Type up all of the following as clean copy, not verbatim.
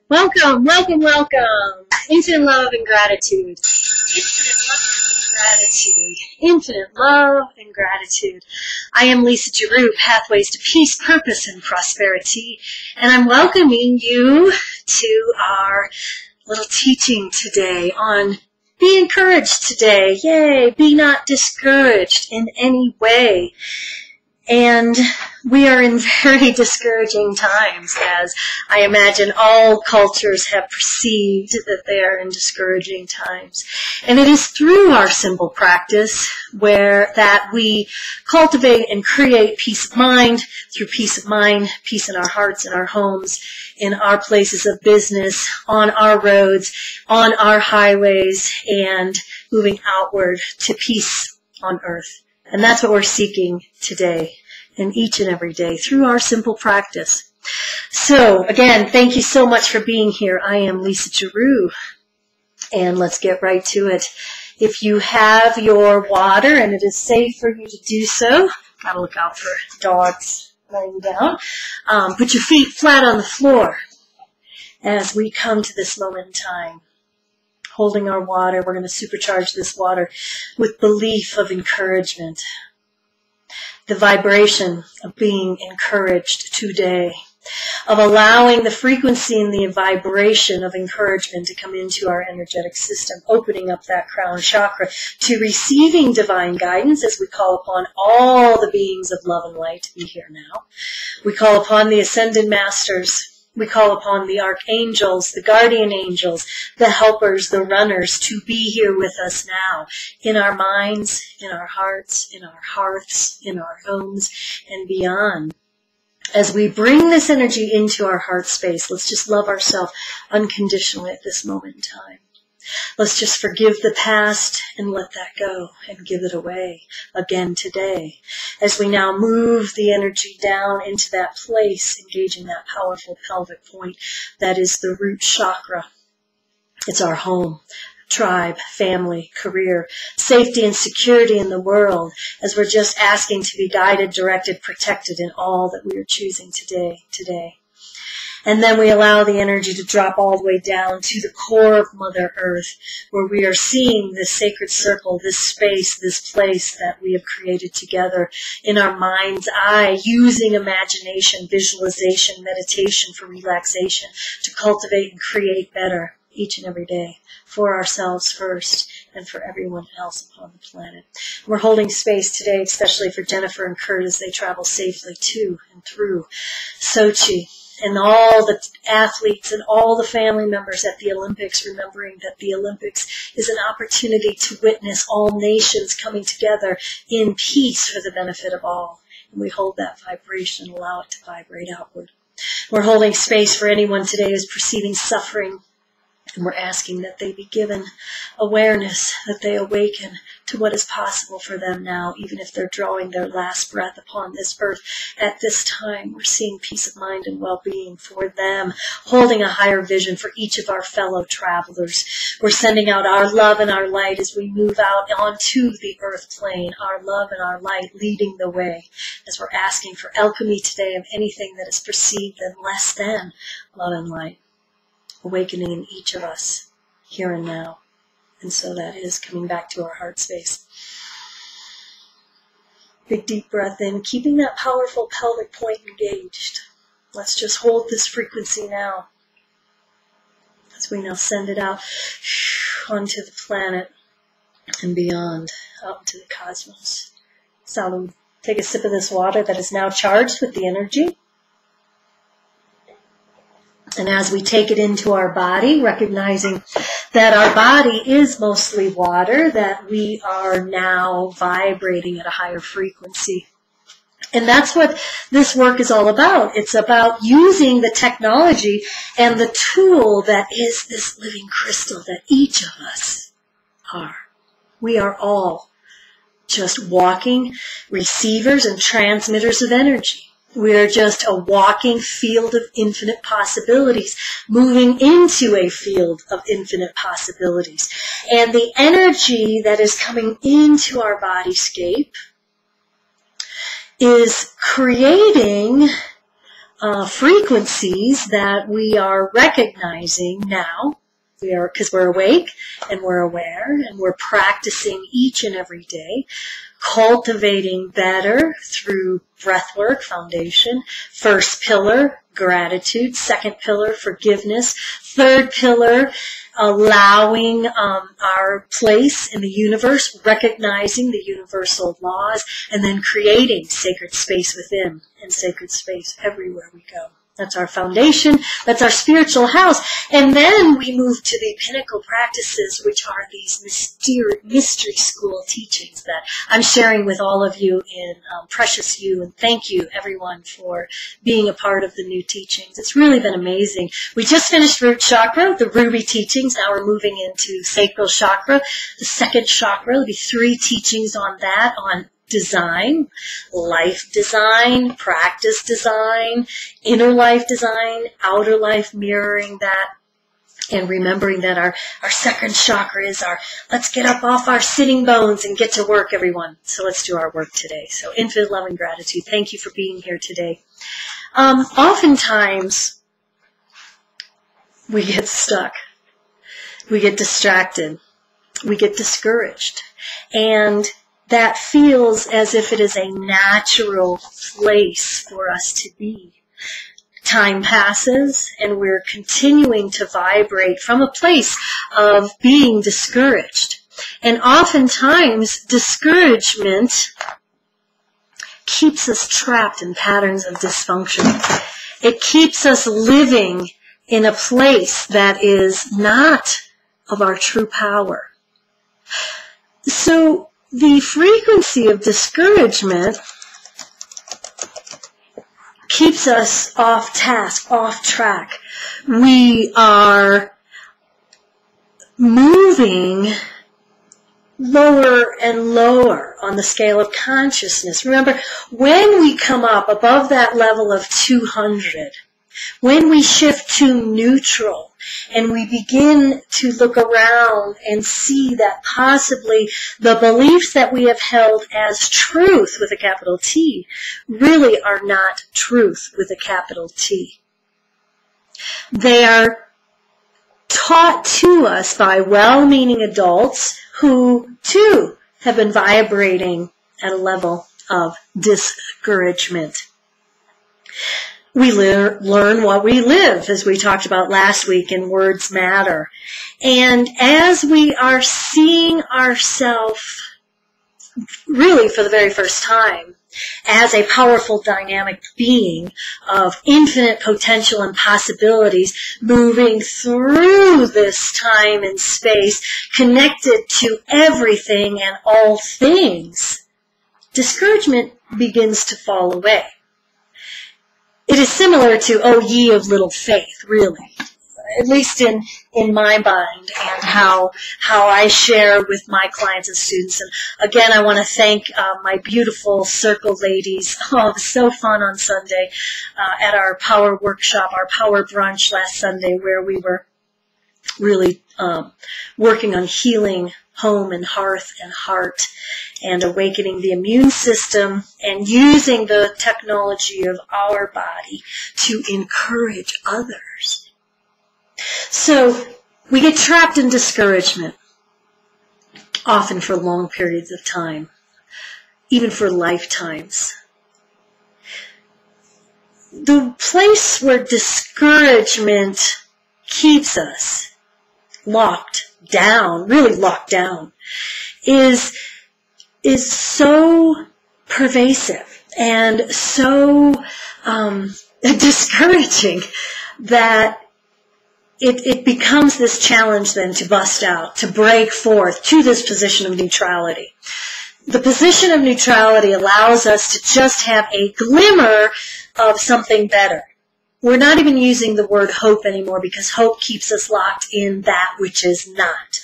Welcome, welcome, welcome. Infinite love and gratitude. Infinite love and gratitude. Infinite love and gratitude. I am Lisa Giroux, Pathways to Peace, Purpose, and Prosperity, and I'm welcoming you to our little teaching today on be encouraged today. Yay, be not discouraged in any way. And we are in very discouraging times, as I imagine all cultures have perceived that they are in discouraging times. And it is through our simple practice that we cultivate and create peace of mind, through peace of mind, peace in our hearts, in our homes, in our places of business, on our roads, on our highways, and moving outward to peace on earth. And that's what we're seeking today and each and every day through our simple practice. So, again, thank you so much for being here. I am Lisa Giroux, and let's get right to it. If you have your water and it is safe for you to do so, gotta look out for dogs laying down, put your feet flat on the floor as we come to this moment in time. Holding our water, we're going to supercharge this water with belief of encouragement. The vibration of being encouraged today, of allowing the frequency and the vibration of encouragement to come into our energetic system, opening up that crown chakra to receiving divine guidance as we call upon all the beings of love and light to be here now. We call upon the ascended masters. We call upon the archangels, the guardian angels, the helpers, the runners to be here with us now in our minds, in our hearts, in our hearths, in our homes, and beyond. As we bring this energy into our heart space, let's just love ourselves unconditionally at this moment in time. Let's just forgive the past and let that go and give it away again today. As we now move the energy down into that place, engaging that powerful pelvic point that is the root chakra. It's our home, tribe, family, career, safety and security in the world, as we're just asking to be guided, directed, protected in all that we are choosing today. And then we allow the energy to drop all the way down to the core of Mother Earth, where we are seeing this sacred circle, this space, this place that we have created together in our mind's eye, using imagination, visualization, meditation for relaxation to cultivate and create better each and every day for ourselves first and for everyone else upon the planet. We're holding space today, especially for Jennifer and Kurt as they travel safely to and through Sochi. And all the athletes and all the family members at the Olympics, remembering that the Olympics is an opportunity to witness all nations coming together in peace for the benefit of all. And we hold that vibration and allow it to vibrate outward. We're holding space for anyone today who's perceiving suffering, and we're asking that they be given awareness, that they awaken to what is possible for them now, even if they're drawing their last breath upon this earth. At this time, we're seeing peace of mind and well-being for them, holding a higher vision for each of our fellow travelers. We're sending out our love and our light as we move out onto the earth plane, our love and our light leading the way, as we're asking for alchemy today of anything that is perceived as less than love and light, awakening in each of us here and now. And so that is coming back to our heart space. Big deep breath in, keeping that powerful pelvic point engaged. Let's just hold this frequency now as we now send it out onto the planet and beyond, out into the cosmos. So take a sip of this water that is now charged with the energy. And as we take it into our body, recognizing that our body is mostly water, that we are now vibrating at a higher frequency. And that's what this work is all about. It's about using the technology and the tool that is this living crystal that each of us are. We are all just walking receivers and transmitters of energy. We are just a walking field of infinite possibilities, moving into a field of infinite possibilities. And the energy that is coming into our bodyscape is creating frequencies that we are recognizing now. Because we're awake and we're aware and we're practicing each and every day, cultivating better through breathwork, foundation. First pillar, gratitude. Second pillar, forgiveness. Third pillar, allowing our place in the universe, recognizing the universal laws, and then creating sacred space within and sacred space everywhere we go. That's our foundation. That's our spiritual house. And then we move to the pinnacle practices, which are these mystery school teachings that I'm sharing with all of you in Precious You. And thank you, everyone, for being a part of the new teachings. It's really been amazing. We just finished root chakra, the ruby teachings. Now we're moving into sacral chakra, the second chakra. There'll be 3 teachings on that, on design, life design, practice design, inner life design, outer life mirroring that, and remembering that our second chakra is our, let's get up off our sitting bones and get to work, everyone. So let's do our work today. So infinite love and gratitude. Thank you for being here today. Oftentimes, we get stuck. We get distracted. We get discouraged. And that feels as if it is a natural place for us to be. Time passes, and we're continuing to vibrate from a place of being discouraged. And oftentimes, discouragement keeps us trapped in patterns of dysfunction. It keeps us living in a place that is not of our true power. So, the frequency of discouragement keeps us off task, off track. We are moving lower and lower on the scale of consciousness. Remember, when we come up above that level of 200, when we shift to neutral, and we begin to look around and see that possibly the beliefs that we have held as truth with a capital T really are not truth with a capital T. They are taught to us by well-meaning adults who, too, have been vibrating at a level of discouragement. We learn what we live, as we talked about last week in Words Matter. And as we are seeing ourselves, really for the very first time, as a powerful dynamic being of infinite potential and possibilities, moving through this time and space, connected to everything and all things, discouragement begins to fall away. It is similar to, oh, ye of little faith, really, at least in my mind and how I share with my clients and students. And again, I want to thank my beautiful circle ladies. Oh, it was so fun on Sunday at our power workshop, our power brunch last Sunday, where we were really working on healing home and hearth and heart, and awakening the immune system, and using the technology of our body to encourage others. So we get trapped in discouragement, often for long periods of time, even for lifetimes. The place where discouragement keeps us locked down, really locked down, is so pervasive and so discouraging that it becomes this challenge then to bust out, to break forth to this position of neutrality. The position of neutrality allows us to just have a glimmer of something better. We're not even using the word hope anymore, because hope keeps us locked in that which is not.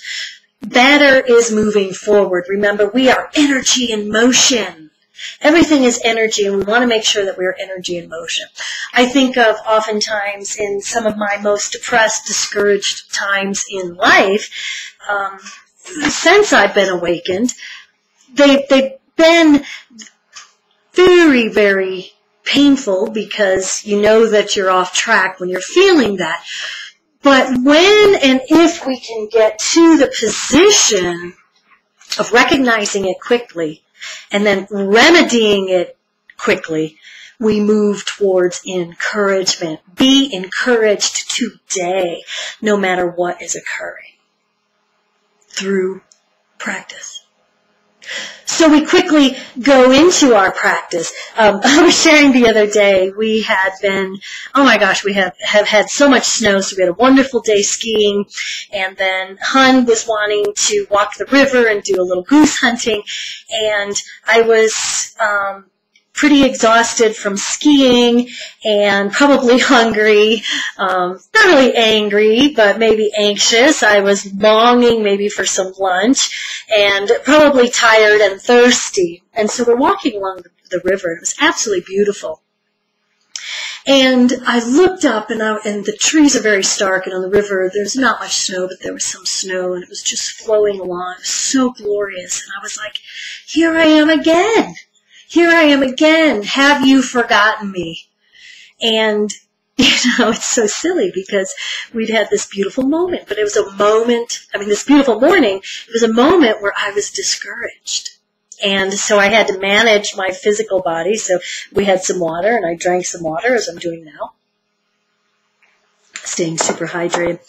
Better is moving forward. Remember, we are energy in motion. Everything is energy, and we want to make sure that we're energy in motion. I think of oftentimes in some of my most depressed, discouraged times in life, since I've been awakened, they've been very, very painful because you know that you're off track when you're feeling that. But when and if we can get to the position of recognizing it quickly and then remedying it quickly, we move towards encouragement. Be encouraged today, no matter what is occurring, through practice. So we quickly go into our practice. I was sharing the other day, we had been, oh my gosh, we have had so much snow, so we had a wonderful day skiing, and then Hun was wanting to walk the river and do a little goose hunting, and I was pretty exhausted from skiing and probably hungry, not really angry, but maybe anxious. I was longing maybe for some lunch and probably tired and thirsty. And so we're walking along the river. It was absolutely beautiful. And I looked up, and the trees are very stark, and on the river there's not much snow, but there was some snow, and it was just flowing along. It was so glorious. And I was like, here I am again. Here I am again. Have you forgotten me? And, it's so silly because we'd had this beautiful moment, but it was a moment, this beautiful morning, it was a moment where I was discouraged. And so I had to manage my physical body. So we had some water, and I drank some water, as I'm doing now, staying super hydrated.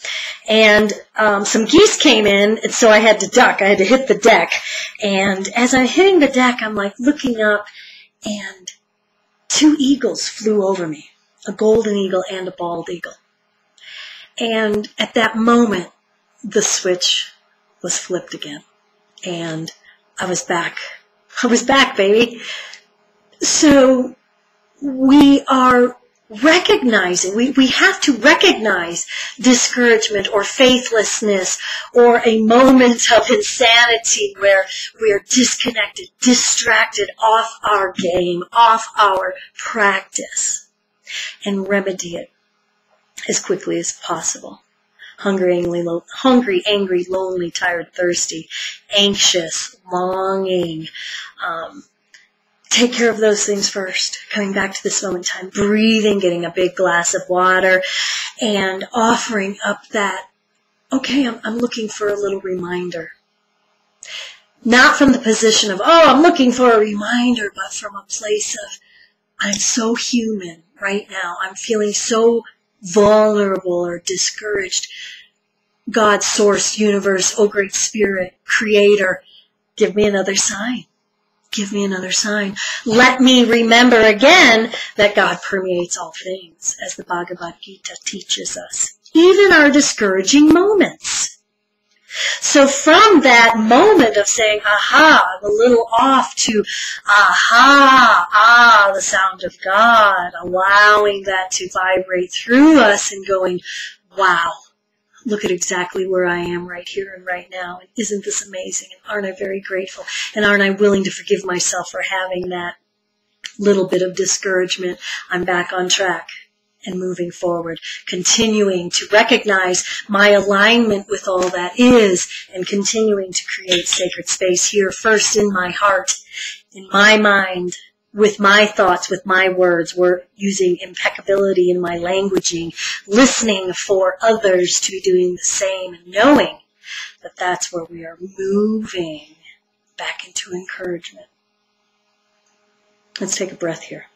And some geese came in, and so I had to duck. I had to hit the deck. And as I'm hitting the deck, I'm like looking up, and 2 eagles flew over me, a golden eagle and a bald eagle. And at that moment, the switch was flipped again. And I was back. I was back, baby. So we are recognizing, we have to recognize discouragement or faithlessness or a moment of insanity where we are disconnected, distracted, off our game, off our practice, and remedy it as quickly as possible. Hungry, angry, lonely, tired, thirsty, anxious, longing. Take care of those things first. Coming back to this moment in time, breathing, getting a big glass of water, and offering up that, okay, I'm looking for a little reminder. Not from the position of, oh, I'm looking for a reminder, but from a place of, I'm so human right now. I'm feeling so vulnerable or discouraged. God, source, universe, oh great spirit, creator, give me another sign. Give me another sign. Let me remember again that God permeates all things, as the Bhagavad Gita teaches us, even our discouraging moments. So from that moment of saying, aha, I'm a little off, to aha, the sound of God, allowing that to vibrate through us and going, wow, look at exactly where I am right here and right now. And isn't this amazing? And aren't I very grateful? And aren't I willing to forgive myself for having that little bit of discouragement? I'm back on track and moving forward, continuing to recognize my alignment with all that is, and continuing to create sacred space here first in my heart, in my mind, with my thoughts, with my words. We're using impeccability in my languaging, listening for others to be doing the same, and knowing that that's where we are moving back into encouragement. Let's take a breath here.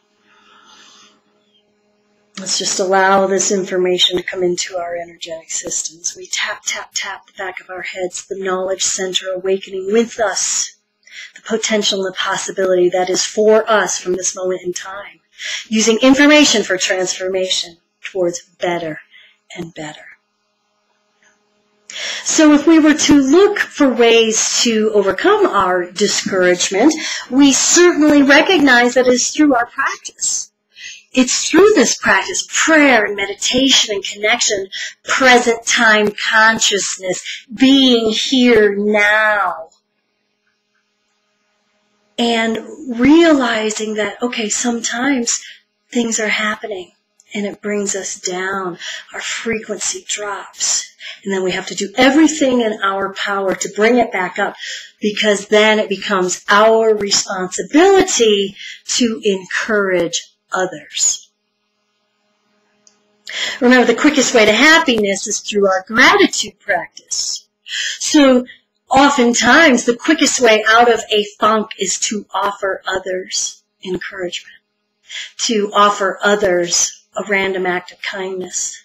Let's just allow this information to come into our energetic systems. We tap, tap, tap the back of our heads, the knowledge center awakening with us, the potential and the possibility that is for us from this moment in time, using information for transformation towards better and better. So if we were to look for ways to overcome our discouragement, we certainly recognize that it's through our practice. It's through this practice, prayer and meditation and connection, present time consciousness, being here now. And realizing that, okay, sometimes things are happening and it brings us down. Our frequency drops. And then we have to do everything in our power to bring it back up, because then it becomes our responsibility to encourage others. Remember, the quickest way to happiness is through our gratitude practice. So oftentimes, the quickest way out of a funk is to offer others encouragement, to offer others a random act of kindness.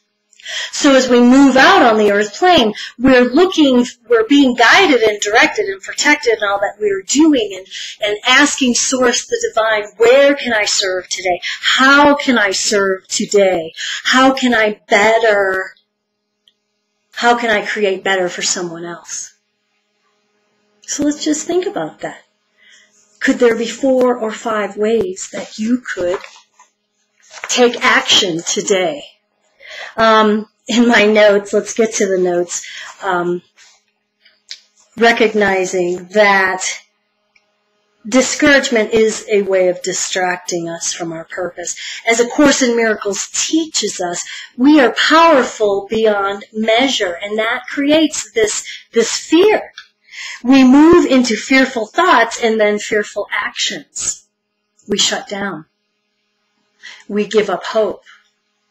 So as we move out on the earth plane, we're being guided and directed and protected in all that we're doing, and asking Source, the Divine, where can I serve today? How can I serve today? How can I create better for someone else? So let's just think about that. Could there be 4 or 5 ways that you could take action today? In my notes, let's get to the notes, recognizing that discouragement is a way of distracting us from our purpose. As A Course in Miracles teaches us, we are powerful beyond measure, and that creates this fear. We move into fearful thoughts and then fearful actions. We shut down. We give up hope.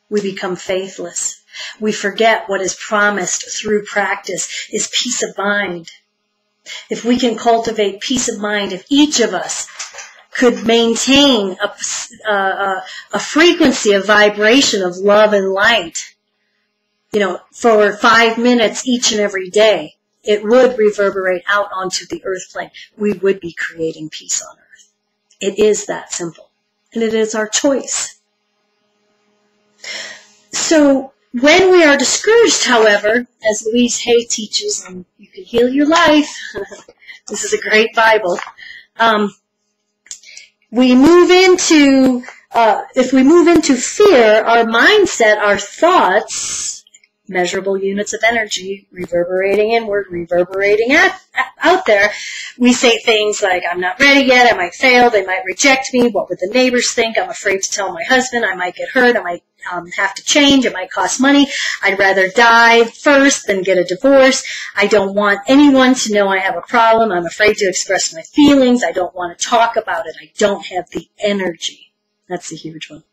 We become faithless. We forget what is promised through practice is peace of mind. If we can cultivate peace of mind, if each of us could maintain a frequency, a vibration of love and light, for 5 minutes each and every day, it would reverberate out onto the earth plane. We would be creating peace on earth. It is that simple. And it is our choice. So when we are discouraged, however, as Louise Hay teaches, and you can heal your life, this is a great Bible, if we move into fear, our mindset, our thoughts, measurable units of energy, reverberating inward, reverberating out there, we say things like, I'm not ready yet, I might fail, they might reject me, what would the neighbors think, I'm afraid to tell my husband, I might get hurt, I might have to change, it might cost money, I'd rather die first than get a divorce, I don't want anyone to know I have a problem, I'm afraid to express my feelings, I don't want to talk about it, I don't have the energy. That's a huge one.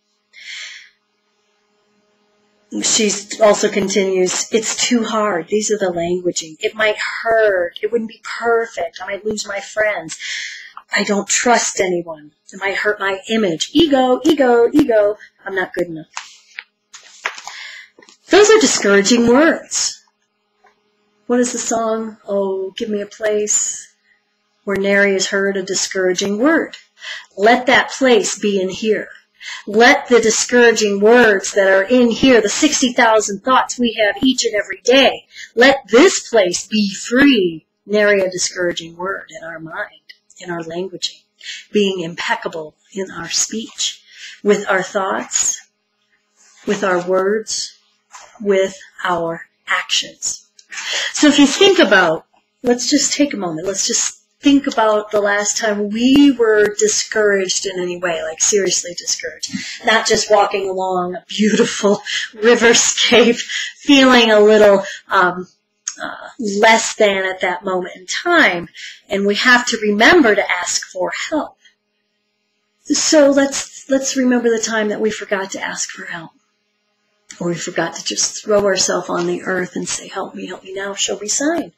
She also continues, it's too hard. These are the languaging. It might hurt. It wouldn't be perfect. I might lose my friends. I don't trust anyone. It might hurt my image. Ego, ego, ego. I'm not good enough. Those are discouraging words. What is the song? Oh, give me a place where nary is heard a discouraging word. Let that place be in here. Let the discouraging words that are in here, the 60,000 thoughts we have each and every day, let this place be free, nary a discouraging word in our mind, in our languaging, being impeccable in our speech, with our thoughts, with our words, with our actions. So if you think about, let's just take a moment, let's just think about the last time we were discouraged in any way, like seriously discouraged. Not just walking along a beautiful riverscape, feeling a little less than at that moment in time. And we have to remember to ask for help. So let's remember the time that we forgot to ask for help. Or we forgot to just throw ourselves on the earth and say, help me now, show me sign.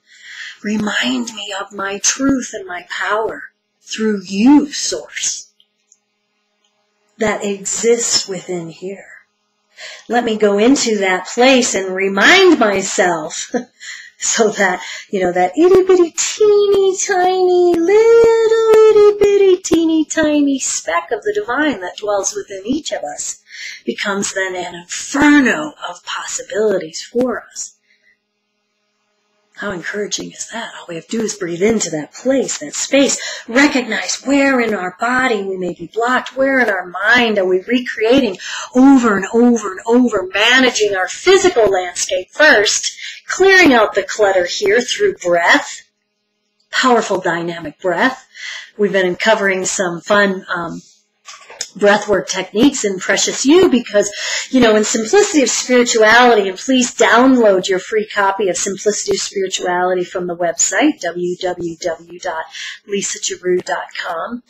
Remind me of my truth and my power through you, Source, that exists within here. Let me go into that place and remind myself so that, that itty-bitty, teeny, tiny, little itty-bitty, teeny, tiny speck of the divine that dwells within each of us becomes then an inferno of possibilities for us. How encouraging is that? All we have to do is breathe into that place, that space, recognize where in our body we may be blocked, where in our mind are we recreating over and over and over, managing our physical landscape first, clearing out the clutter here through breath, powerful dynamic breath. We've been covering some fun breathwork techniques in Precious You because, in Simplicity of Spirituality, and please download your free copy of Simplicity of Spirituality from the website, www.lisagiroux.com.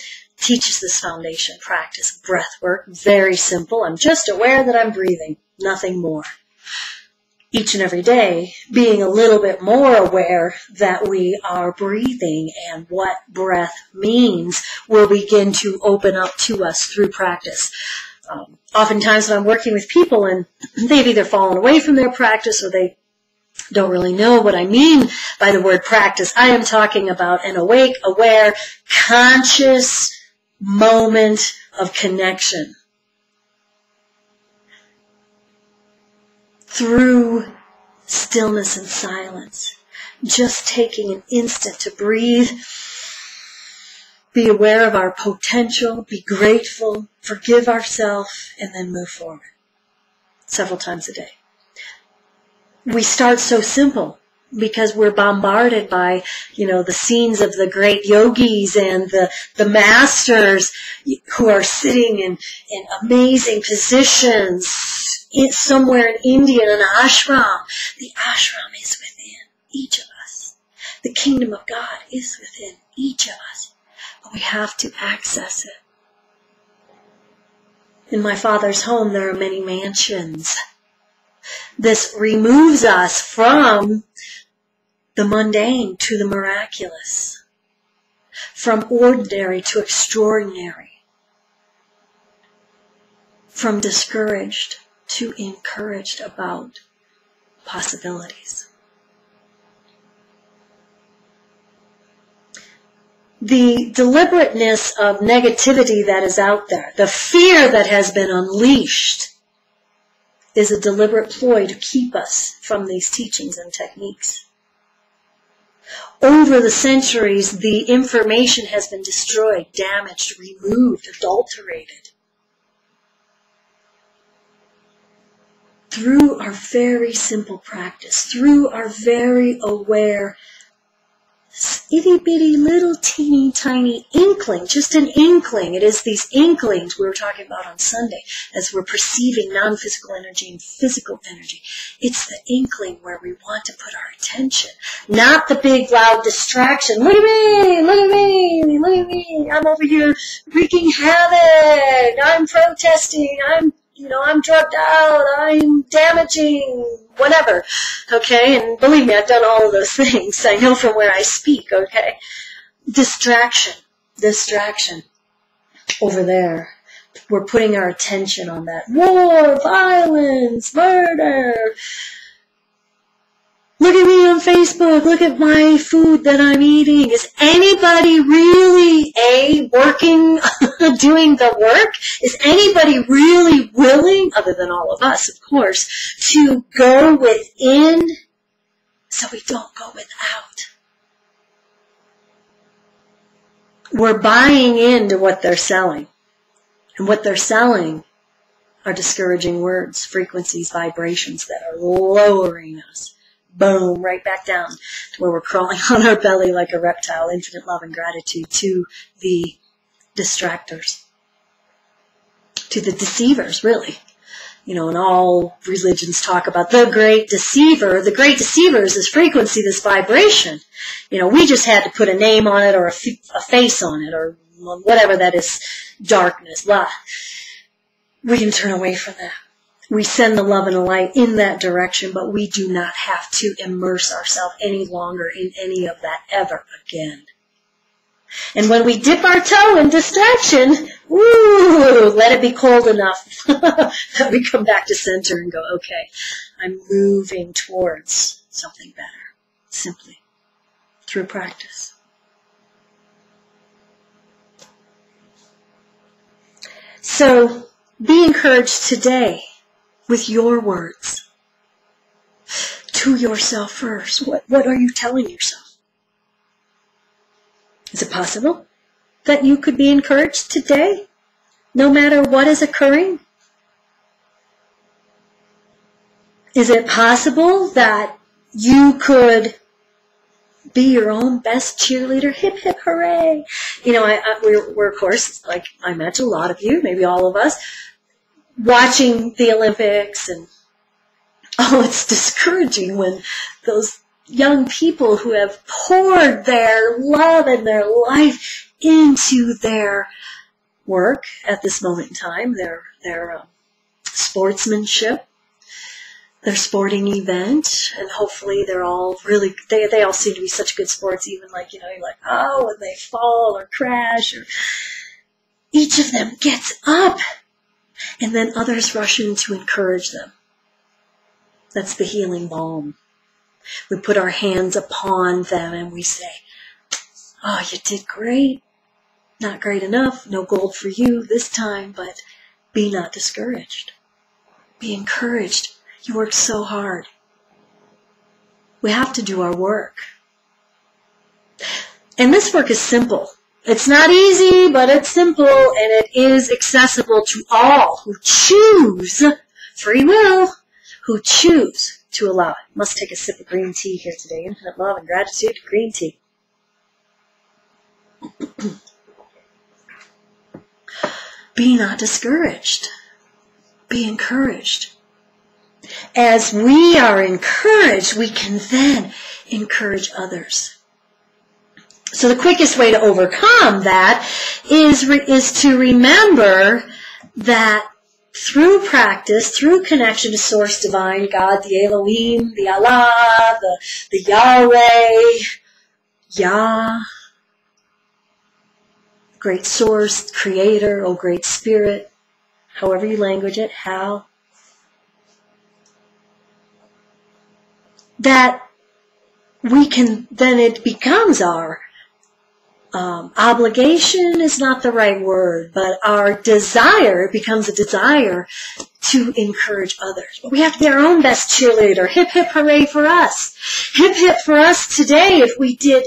teaches this foundation practice, breath work. Very simple. I'm just aware that I'm breathing, nothing more. Each and every day, being a little bit more aware that we are breathing and what breath means will begin to open up to us through practice. Oftentimes when I'm working with people and they've either fallen away from their practice or they don't really know what I mean by the word practice, I am talking about an awake, aware, conscious moment of connection. Through stillness and silence, just taking an instant to breathe, be aware of our potential, be grateful, forgive ourselves, and then move forward several times a day. We start so simple because we're bombarded by, the scenes of the great yogis and the masters who are sitting in amazing positions somewhere in India in an ashram. The ashram is within each of us. The kingdom of God is within each of us. But we have to access it. In my Father's home, there are many mansions. This removes us from the mundane to the miraculous, from ordinary to extraordinary, from discouraged to encouraged about possibilities. The deliberateness of negativity that is out there, the fear that has been unleashed, is a deliberate ploy to keep us from these teachings and techniques. Over the centuries, the information has been destroyed, damaged, removed, adulterated. Through our very simple practice, through our very aware, itty-bitty little teeny tiny inkling, just an inkling. It is these inklings we were talking about on Sunday as we're perceiving non-physical energy and physical energy. It's the inkling where we want to put our attention, not the big loud distraction. Look at me, look at me, look at me. I'm over here wreaking havoc. I'm protesting. I'm drugged out, I'm damaging, whatever, okay? And believe me, I've done all of those things. I know from where I speak, okay? Distraction over there. We're putting our attention on that. War, violence, murder. Look at me on Facebook. Look at my food that I'm eating. Is anybody really, working, doing the work? Is anybody really willing, other than all of us, of course, to go within so we don't go without? We're buying into what they're selling. And what they're selling are discouraging words, frequencies, vibrations that are lowering us. Boom, right back down to where we're crawling on our belly like a reptile. Infinite love and gratitude to the distractors, to the deceivers, really. And all religions talk about the great deceiver. The great deceiver is this frequency, this vibration. We just had to put a name on it or a face on it or whatever that is, darkness, blah. We can turn away from that. We send the love and the light in that direction, but we do not have to immerse ourselves any longer in any of that ever again. And when we dip our toe in distraction, let it be cold enough that we come back to center and go, okay, I'm moving towards something better, simply through practice. So be encouraged today with your words to yourself first. What are you telling yourself? Is it possible that you could be encouraged today, no matter what is occurring? Is it possible that you could be your own best cheerleader? Hip, hip, hooray. We're of course, like I imagine a lot of you, maybe all of us, watching the Olympics, and it's discouraging when those young people who have poured their love and their life into their work at this moment in time, their sportsmanship, their sporting event, and hopefully they're all really, they all seem to be such good sports, even like, you're like, oh, when they fall or crash, or each of them gets up, and then others rush in to encourage them. That's the healing balm. We put our hands upon them and we say, oh, you did great. Not great enough. No gold for you this time, but be not discouraged. Be encouraged. You worked so hard. We have to do our work. And this work is simple. It's not easy, but it's simple, and it is accessible to all who choose free will, who choose to allow it. Must take a sip of green tea here today. Infinite love and gratitude to green tea. Be not discouraged. Be encouraged. As we are encouraged, we can then encourage others. So the quickest way to overcome that is to remember that through practice, through connection to Source Divine, God, the Elohim, the Allah, the Yahweh, Yah, Great Source, Creator, oh Great Spirit, however you language it, how, that we can, then it becomes our obligation is not the right word, but our desire, it becomes a desire to encourage others. But we have to be our own best cheerleader. Hip, hip, hooray for us. Hip, hip for us today if we did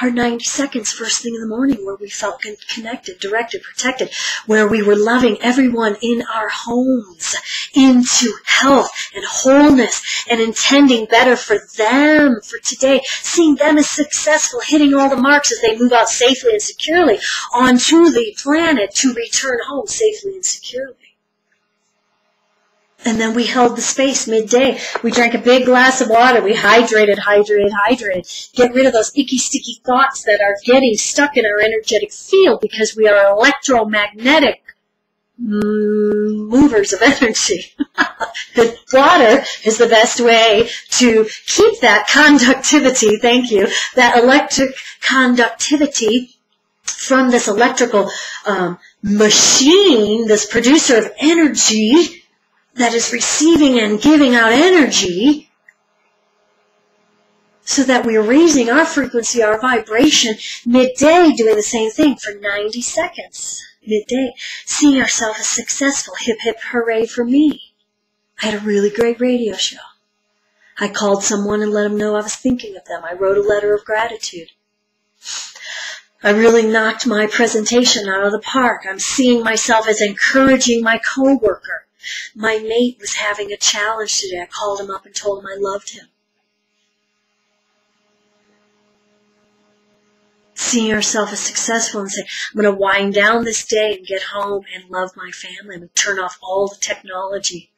our 90 seconds first thing in the morning where we felt connected, directed, protected, where we were loving everyone in our homes into health and wholeness and intending better for them for today, seeing them as successful, hitting all the marks as they move out safely and securely onto the planet to return home safely and securely. And then we held the space midday. We drank a big glass of water. We hydrated. Get rid of those icky, sticky thoughts that are getting stuck in our energetic field because we are electromagnetic movers of energy. The water is the best way to keep that conductivity, thank you, that electric conductivity from this electrical machine, this producer of energy, that is receiving and giving out energy so that we're raising our frequency, our vibration midday, doing the same thing for 90 seconds midday, seeing ourselves as successful. Hip, hip, hooray for me. I had a really great radio show. I called someone and let them know I was thinking of them. I wrote a letter of gratitude. I really knocked my presentation out of the park. I'm seeing myself as encouraging my coworker. My mate was having a challenge today. I called him up and told him I loved him. Seeing ourselves as successful and say, I'm going to wind down this day and get home and love my family. I'm going to turn off all the technology.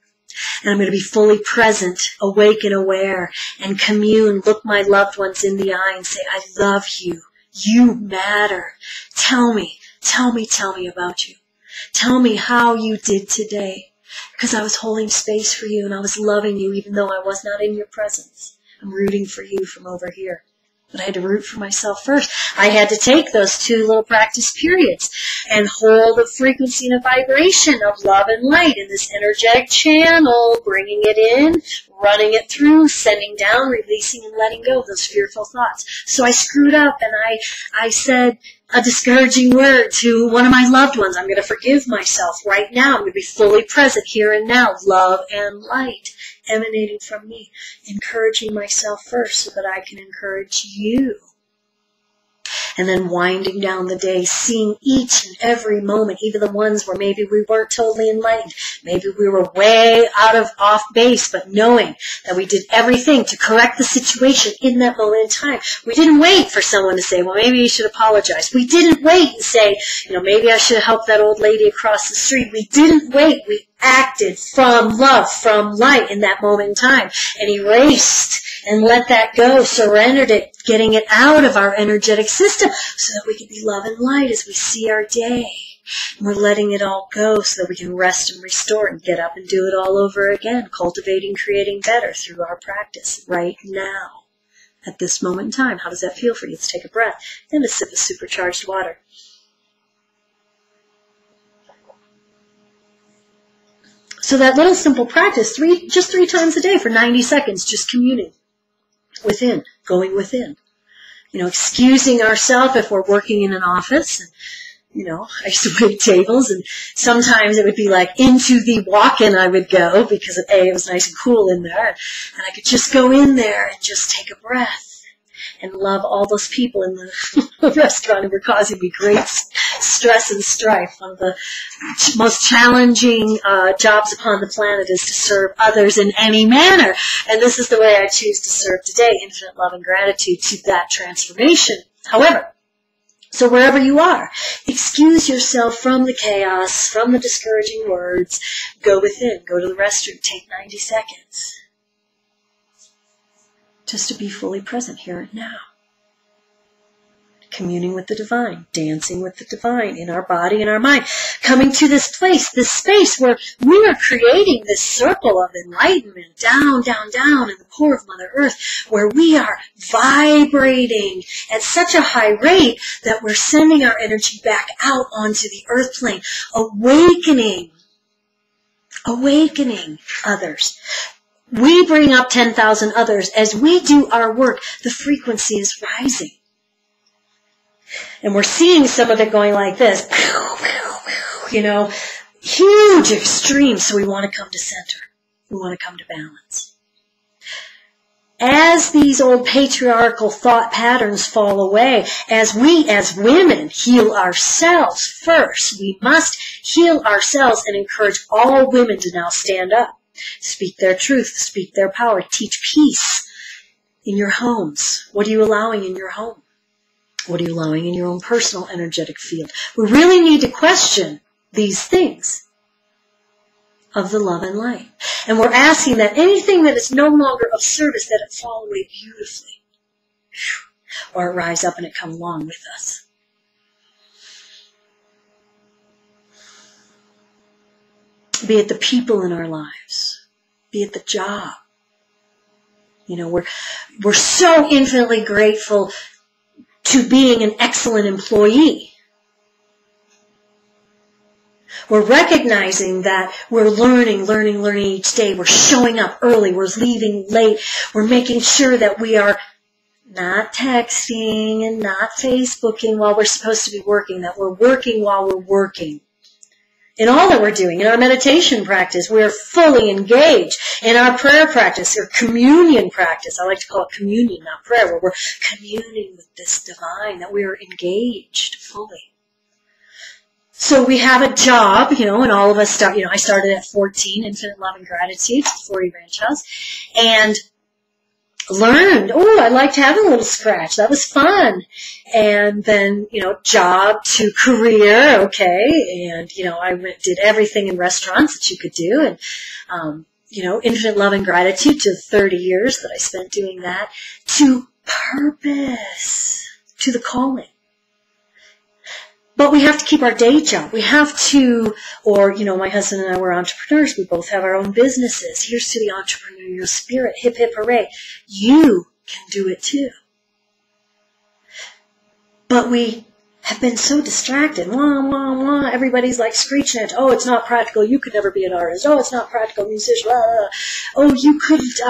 And I'm going to be fully present, awake and aware, and commune, look my loved ones in the eye and say, I love you. You matter. Tell me about you. Tell me how you did today. Because I was holding space for you and I was loving you even though I was not in your presence. I'm rooting for you from over here. But I had to root for myself first. I had to take those 2 little practice periods and hold a frequency and a vibration of love and light in this energetic channel, bringing it in, running it through, sending down, releasing and letting go of those fearful thoughts. So I screwed up and I said a discouraging word to one of my loved ones. I'm going to forgive myself right now. I'm going to be fully present here and now. Love and light emanating from me, encouraging myself first so that I can encourage you. And then winding down the day, seeing each and every moment, even the ones where maybe we weren't totally enlightened, maybe we were way off base, but knowing that we did everything to correct the situation in that moment in time. We didn't wait for someone to say, well, maybe you should apologize. We didn't wait and say, maybe I should have helped that old lady across the street. We didn't wait. We acted from love, from light in that moment in time, and erased and let that go, surrendered it, getting it out of our energetic system so that we can be love and light as we see our day. And we're letting it all go so that we can rest and restore and get up and do it all over again, cultivating, creating better through our practice right now, at this moment in time. How does that feel for you? Let's take a breath and a sip of supercharged water. So that little simple practice, just three times a day for 90 seconds, just communing within, going within. Excusing ourselves if we're working in an office. And, I used to wait tables, and sometimes it would be like into the walk-in I would go because it was nice and cool in there. And I could just go in there and just take a breath and love all those people in the restaurant who were causing me great stress and strife. One of the most challenging jobs upon the planet is to serve others in any manner. And this is the way I choose to serve today, infinite love and gratitude to that transformation. However, so wherever you are, excuse yourself from the chaos, from the discouraging words. Go within, go to the restroom, take 90 seconds. Just to be fully present here and now. Communing with the divine, dancing with the divine in our body and our mind. Coming to this place, this space where we are creating this circle of enlightenment down, down, down in the core of Mother Earth, where we are vibrating at such a high rate that we're sending our energy back out onto the earth plane, awakening others. We bring up 10,000 others. As we do our work, the frequency is rising. And we're seeing some of it going like this. Huge extremes. So we want to come to center. We want to come to balance. As these old patriarchal thought patterns fall away, as we as women heal ourselves first, we must heal ourselves and encourage all women to now stand up. Speak their truth, speak their power, teach peace in your homes. What are you allowing in your home? What are you allowing in your own personal energetic field? We really need to question these things of the love and light. And we're asking that anything that is no longer of service, that it fall away beautifully. Or it rise up and it come along with us. Be it the people in our lives, be it the job. We're so infinitely grateful to being an excellent employee. We're recognizing that we're learning each day. We're showing up early. We're leaving late. We're making sure that we are not texting and not Facebooking while we're supposed to be working, that we're working while we're working. In all that we're doing, in our meditation practice, we're fully engaged. In our prayer practice, or communion practice, I like to call it communion, not prayer, where we're communing with this divine, that we are engaged fully. So we have a job, and all of us start, I started at 14, Infinite Love and Gratitude, 40 Ranch House, and learned, I liked having a little scratch. That was fun. And then, job to career, okay. And, I did everything in restaurants that you could do. And, infinite love and gratitude to 30 years that I spent doing that. To purpose, to the calling. But we have to keep our day job. We have to, my husband and I were entrepreneurs. We both have our own businesses. Here's to the entrepreneurial spirit. Hip, hip, hooray. You can do it too. But we have been so distracted. Wah, wah, wah. Everybody's like screeching at, it's not practical. You could never be an artist. It's not practical. Musician. You couldn't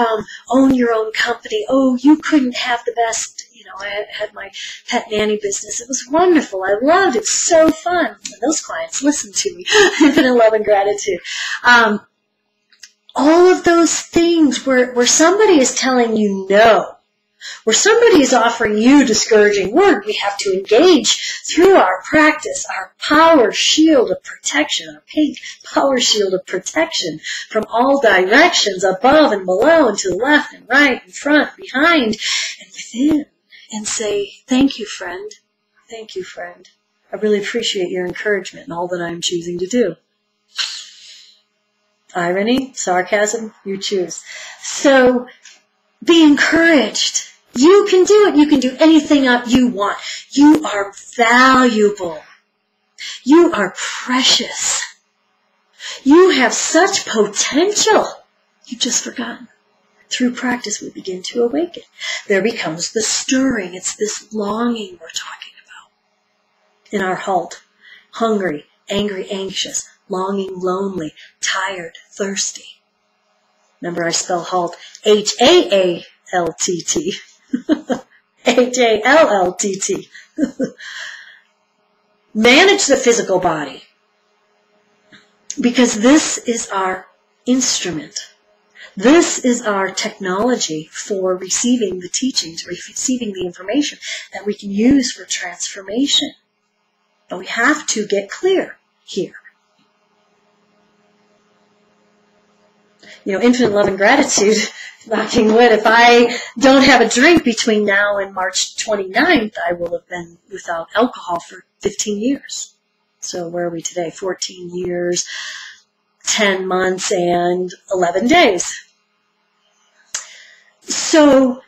own your own company. You couldn't have the best. I had my pet nanny business. It was wonderful. I loved it. So fun. And those clients listened to me. Infinite love and gratitude. All of those things where somebody is telling you no, where somebody is offering you discouraging word, we have to engage through our practice, our power shield of protection, our pink power shield of protection from all directions, above and below, and to the left and right and front, behind, and within. And say, thank you, friend. Thank you, friend. I really appreciate your encouragement and all that I'm choosing to do. Irony, sarcasm, you choose. So Be encouraged. You can do it. You can do anything you want. You are valuable. You are precious. You have such potential. You've just forgotten. Through practice, we begin to awaken. There becomes the stirring. It's this longing we're talking about. In our halt, hungry, angry, anxious, longing, lonely, tired, thirsty. Remember, I spell halt H-A-A-L-T-T. H-A-L-L-T-T. Manage the physical body. Because this is our instrument. This is our technology for receiving the teachings, receiving the information that we can use for transformation. But we have to get clear here. You know, infinite love and gratitude, knocking wood, if I don't have a drink between now and March 29th, I will have been without alcohol for 15 years. So where are we today? 14 years, 10 months, and 11 days. So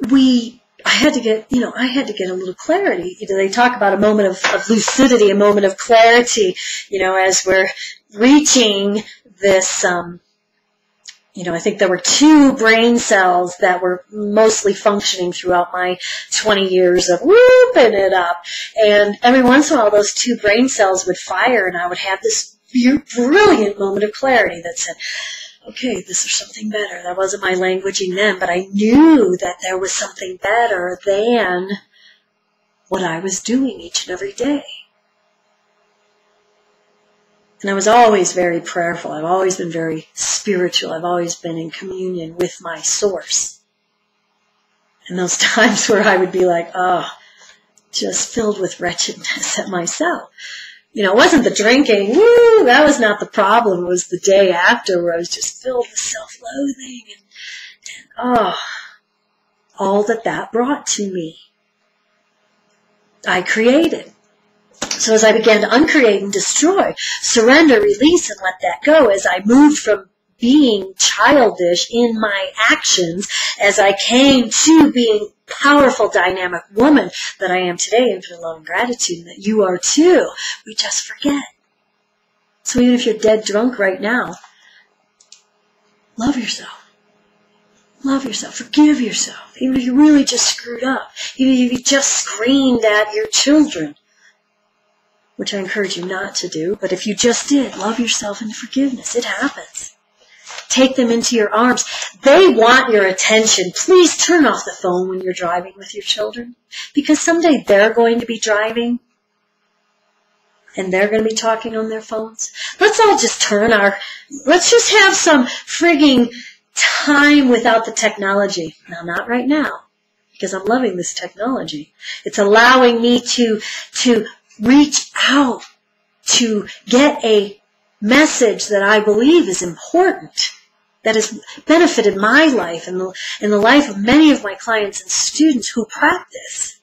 I had to get a little clarity. You know, they talk about a moment of lucidity, a moment of clarity, you know, as we're reaching this, I think there were 2 brain cells that were mostly functioning throughout my 20 years of whooping it up. And every once in a while, those 2 brain cells would fire, and I would have this brilliant moment of clarity that said, okay, this is something better. That wasn't my languaging then, but I knew that there was something better than what I was doing each and every day. And I was always very prayerful. I've always been very spiritual. I've always been in communion with my source. And those times where I would be like, just filled with wretchedness at myself. You know, it wasn't the drinking. Woo, that was not the problem. It was the day after where I was just filled with self-loathing and all that brought to me. I created. So as I began to uncreate and destroy, surrender, release, and let that go, as I moved from being childish in my actions, as I came to being powerful, dynamic woman that I am today, infinite love and gratitude, and that you are too, we just forget. So even if you're dead drunk right now, love yourself. Love yourself. Forgive yourself. Even if you really just screwed up. Even if you just screamed at your children, which I encourage you not to do, but if you just did, love yourself in forgiveness. It happens. Take them into your arms. They want your attention. Please turn off the phone when you're driving with your children, because someday they're going to be driving and they're going to be talking on their phones. Let's all just let's just have some frigging time without the technology. Now, not right now, because I'm loving this technology. It's allowing me to reach out, to get a message that I believe is important, that has benefited my life and the life of many of my clients and students who practice.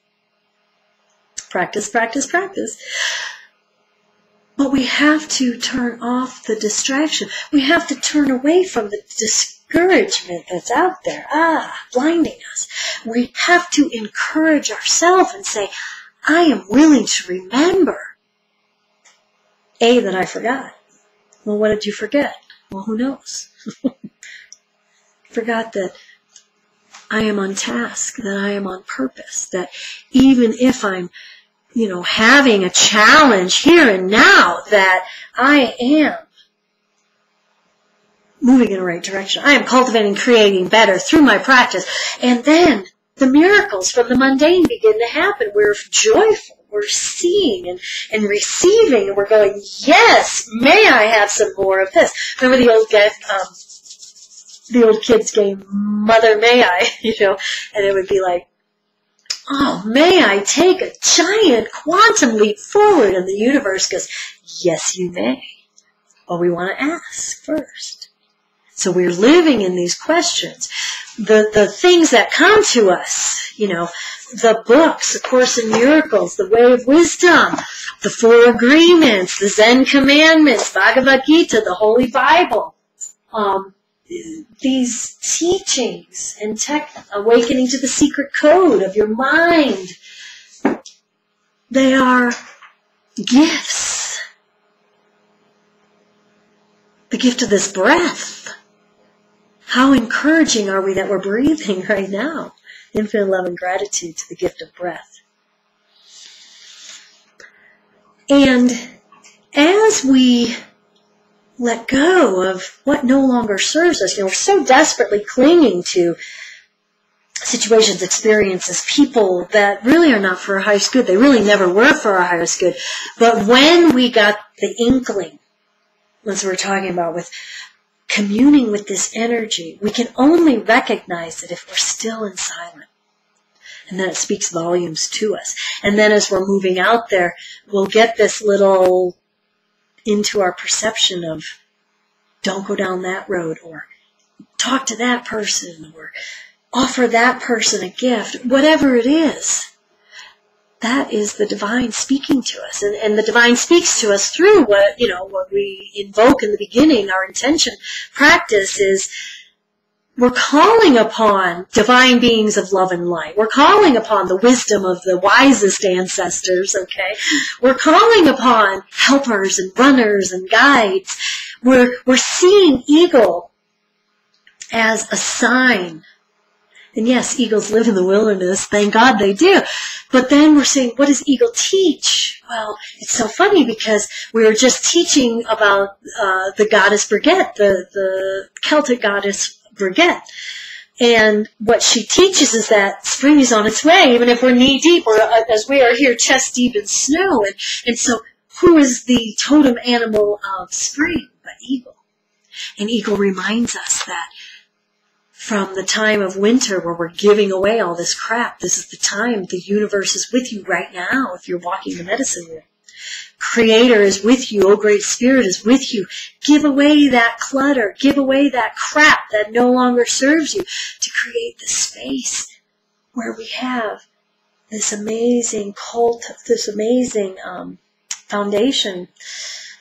Practice, practice, practice. But we have to turn off the distraction. We have to turn away from the discouragement that's out there, blinding us. We have to encourage ourselves and say, I am willing to remember, that I forgot. Well, what did you forget? Well, who knows? Forgot that I am on task, that I am on purpose, that even if I'm, having a challenge here and now, that I am moving in the right direction. I am cultivating, creating better through my practice. And then the miracles from the mundane begin to happen. We're joyful. We're seeing and receiving, and we're going, yes, may I have some more of this. Remember the old kids game, Mother May I, and it would be like, oh, may I take a giant quantum leap forward, and the universe goes, yes, you may. Well, we want to ask first. So we're living in these questions. The things that come to us, the books, A Course in Miracles, The Way of Wisdom, the Four Agreements, the Zen Commandments, Bhagavad Gita, the Holy Bible. these teachings and awakening to the secret code of your mind, they are gifts. The gift of this breath. How encouraging are we that we're breathing right now? Infinite love and gratitude to the gift of breath. And as we let go of what no longer serves us, we're so desperately clinging to situations, experiences, people that really are not for our highest good. They really never were for our highest good. But when we got the inkling, as we're talking about with communing with this energy, we can only recognize it if we're still and silent. And then it speaks volumes to us. And then as we're moving out there, we'll get this little into our perception of don't go down that road, or talk to that person, or offer that person a gift, whatever it is. That is the divine speaking to us. And the divine speaks to us through what we invoke in the beginning. Our intention practice is we're calling upon divine beings of love and light. We're calling upon the wisdom of the wisest ancestors, okay? We're calling upon helpers and runners and guides. We're seeing eagle as a sign. And yes, eagles live in the wilderness. Thank God they do. But then we're saying, what does eagle teach? Well, it's so funny because we were just teaching about the goddess Brigette, the Celtic goddess Brigette. And what she teaches is that spring is on its way, even if we're knee-deep, or as we are here, chest-deep in snow. And so who is the totem animal of spring but eagle? And eagle reminds us that from the time of winter where we're giving away all this crap, this is the time the universe is with you right now if you're walking the medicine wheel. Creator is with you. Oh, Great Spirit is with you. Give away that clutter. Give away that crap that no longer serves you to create the space where we have this amazing cult, this amazing foundation,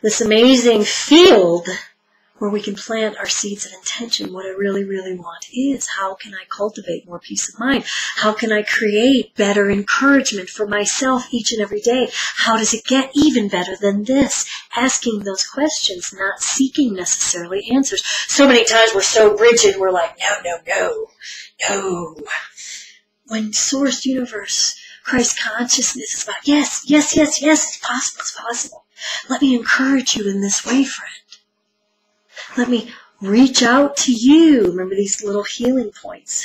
this amazing field where we can plant our seeds of intention. What I really, really want is, how can I cultivate more peace of mind? How can I create better encouragement for myself each and every day? How does it get even better than this? Asking those questions, not seeking necessarily answers. So many times we're so rigid, we're like, no. When Source, Universe, Christ consciousness is about, yes, it's possible. Let me encourage you in this way, friend. Let me reach out to you. Remember these little healing points.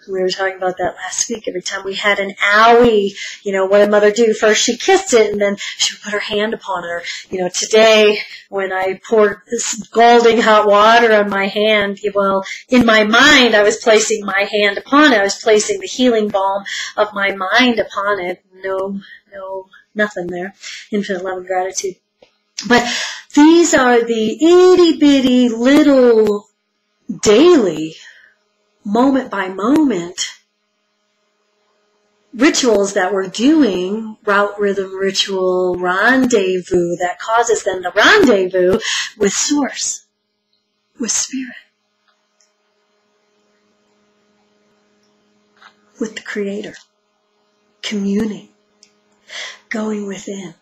We were talking about that last week. Every time we had an owie, what did Mother do? First she kissed it, and then she would put her hand upon it. Today when I poured this scalding hot water on my hand, well, in my mind I was placing my hand upon it. I was placing the healing balm of my mind upon it. No, nothing there. Infinite love and gratitude. But these are the itty-bitty little daily, moment by moment rituals that we're doing, route rhythm ritual, rendezvous, that causes then the rendezvous with Source, with Spirit, with the Creator, communing, going within.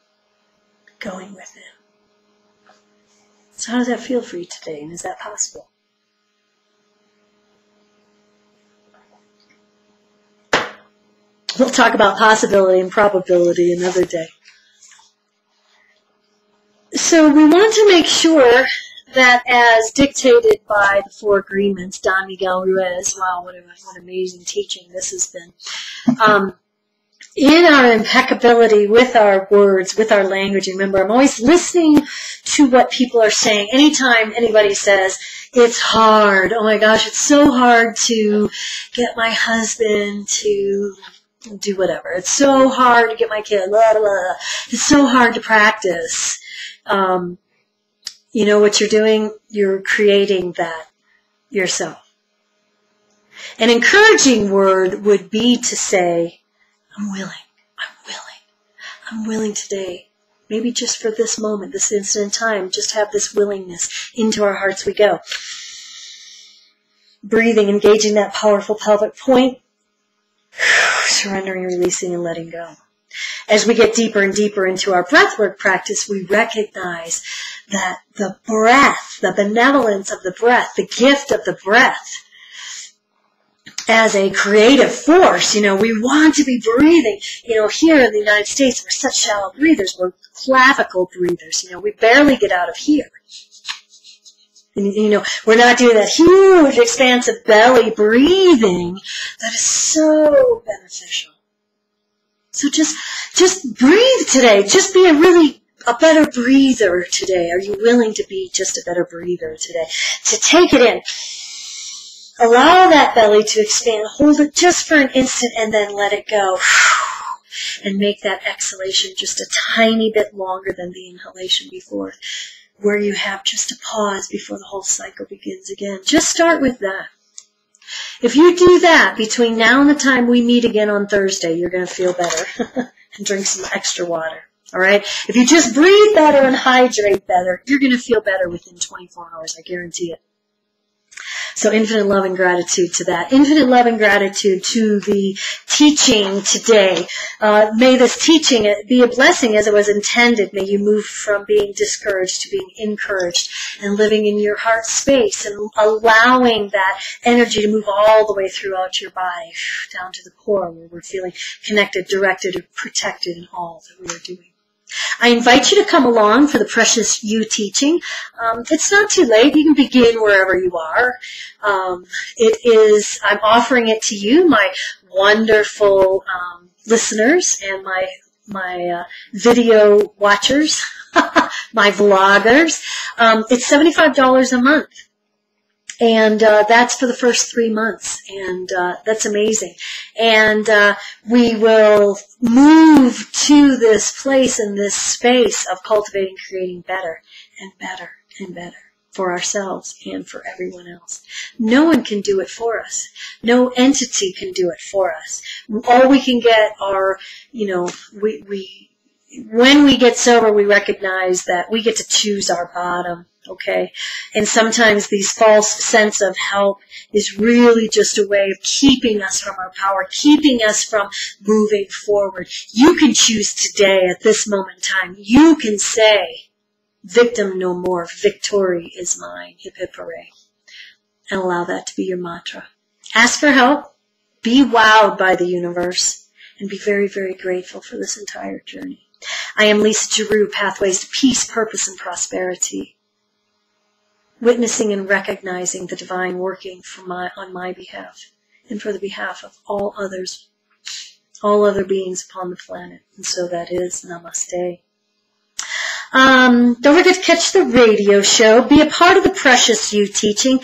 So how does that feel for you today, and is that possible? We'll talk about possibility and probability another day. So we want to make sure that, as dictated by the Four Agreements, Don Miguel Ruiz, wow, what amazing teaching this has been, in our impeccability with our words, with our language. Remember, I'm always listening to what people are saying. Anytime anybody says, it's hard, oh my gosh, it's so hard to get my husband to do whatever. It's so hard to get my kid, blah, blah, blah. It's so hard to practice. You know what you're doing? You're creating that yourself. An encouraging word would be to say, I'm willing today. Maybe just for this moment, this instant in time, just have this willingness. Into our hearts we go. breathing, engaging that powerful pelvic point, surrendering, releasing, and letting go. As we get deeper and deeper into our breathwork practice, we recognize that the breath, the benevolence of the breath, the gift of the breath, as a creative force, we want to be breathing. Here in the United States, we're such shallow breathers. We're clavicle breathers. We barely get out of here. And, we're not doing that huge, expansive belly breathing that is so beneficial. So just breathe today. Just be a better breather today. Are you willing to be just a better breather today? To take it in. Allow that belly to expand. Hold it just for an instant and then let it go. And make that exhalation just a tiny bit longer than the inhalation before, where you have just a pause before the whole cycle begins again. Just start with that. If you do that between now and the time we meet again on Thursday, you're going to feel better. And drink some extra water. All right? If you just breathe better and hydrate better, you're going to feel better within 24 hours. I guarantee it. So infinite love and gratitude to that. Infinite love and gratitude to the teaching today. May this teaching be a blessing as it was intended. May you move from being discouraged to being encouraged and living in your heart space and allowing that energy to move all the way throughout your body, down to the core where we're feeling connected, directed, and protected in all that we are doing. I invite you to come along for the Precious You teaching. It's not too late. You can begin wherever you are. I'm offering it to you, my wonderful listeners and my video watchers, my vloggers. It's $75 a month. And that's for the first 3 months, and that's amazing. And we will move to this place and this space of cultivating, creating better and better and better for ourselves and for everyone else. No one can do it for us. No entity can do it for us. All we can get are, when we get sober, we recognize that we get to choose our bottom. Okay, and sometimes these false sense of help is really just a way of keeping us from our power, keeping us from moving forward. You can choose today at this moment in time. You can say, victim no more, victory is mine, hip hip hooray, and allow that to be your mantra. Ask for help, be wowed by the universe, and be very, very grateful for this entire journey. I am Lisa Giroux, Pathways to Peace, Purpose, and Prosperity. Witnessing and recognizing the divine working on my behalf and for the behalf of all others, all other beings upon the planet. And so that is Namaste. Don't forget to catch the radio show. Be a part of the Precious You teaching.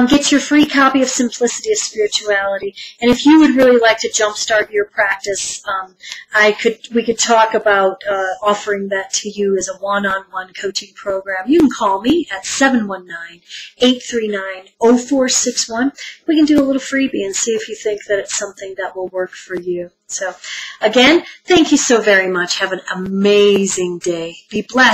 Get your free copy of Simplicity of Spirituality. And if you would really like to jumpstart your practice, we could talk about offering that to you as a one-on-one coaching program. You can call me at 719-839-0461. We can do a little freebie and see if you think that it's something that will work for you. So, again, thank you so very much. Have an amazing day. Be blessed.